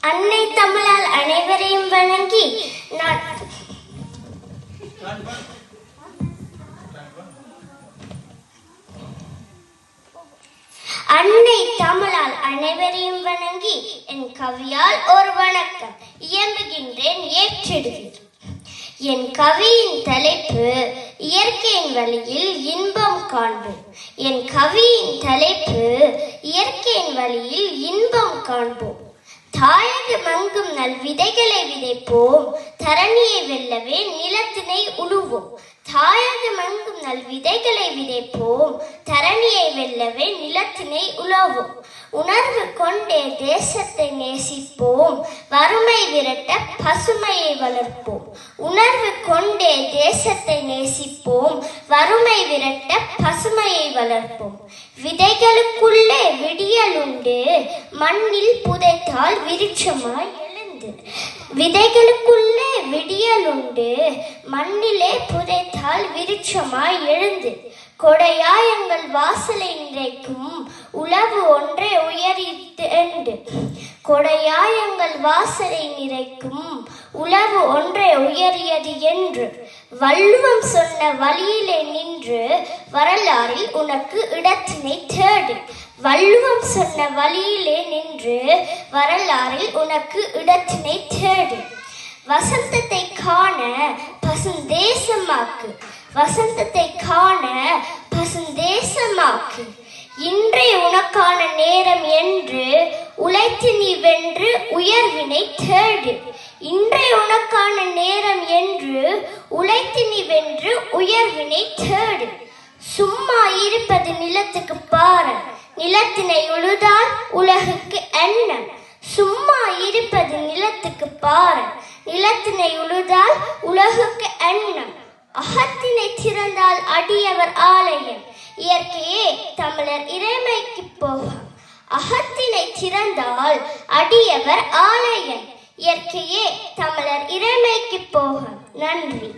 அன்னை தமிழால் அனைவரையும் வணங்கி அன்னை தமிழால் அனைவரையும் வணங்கி என் கவியால் ஒரு வணக்கம் இயம்புகின்றேன் ஏற்றிடுகிறேன். என் கவியின் தலைப்பு இயற்கையின் வழியில் இன்பம் காண்போம். என் கவியின் தலைப்பு இயற்கையின் வழியில் இன்பம் காண்போம். தாயகமெங்கும் நல் விதைகளை விதைப்போம், தரணியை வெல்லவே நிலத்தினை உழுவோம். தாயகமெங்கும் நல் விதைகளை விதைப்போம், தரணியை வெல்லவே நிலத்தினை உழவோம். உணர்வு கொண்டே தேசத்தை நேசிப்போம், வறுமை விரட்ட பசுமையை வளர்ப்போம். உணர்வு கொண்டே தேசத்தை நேசிப்போம், வறுமை விரட்ட பசுமையை வளர்ப்போம். விதைகளுக்குள்ளே விடியல் உண்டு, மண்ணில் புதைத்தால் விருட்சமாய் எழுந்து. விதைகளுக்குள்ளே விடியல் உண்டு, மண்ணிலே புதைத்தால் விருட்சமாய் எழுந்து. கொடையாய் எங்கள் வாசலை நிறைக்கும் உழவு ஒன்றே உயரிட்டு. கொடையாய் எங்கள் வாசலை நிறைக்கும் உழவு ஒன்றே உயரியது என்று வள்ளுவம் சொன்ன வழியிலே நின்று வரலாறில் உனக்கு இடத்தினை தேடு. வள்ளுவம் சொன்ன வழியிலே நின்று வரலாறில் உனக்கு இடத்தினை தேடு. வசந்தத்தை காண பசுந்தேசமாக்கு, வசந்தத்தை காண பசுந்தேசமாக்கு. இன்றைய உனக்கான நேரம் என்று உழைத்து நீ வென்று உயர்வினை தேடு. இன்றைய உனக்கான நேரம் என்று உழைத்து நீ வென்று உயர்வினை தேடு. சும்மா இருப்பது நிலத்துக்கு பாரு, நிலத்தினை உழுதால் உலகுக்கு எண்ணம். சும்மா இருப்பது நிலத்துக்கு பாரு, நிலத்தினை உழுதால் உலகுக்கு எண்ணம். அகத்தினை திறந்தால் அடியவர் ஆலயம், இயற்கையே தமிழர் இறைமைக்கு போகும். அகத்தினை திறந்தால் அடியவர் ஆலயம், இயற்கையே தமிழர் இறைமைக்கு போகும். நன்றி.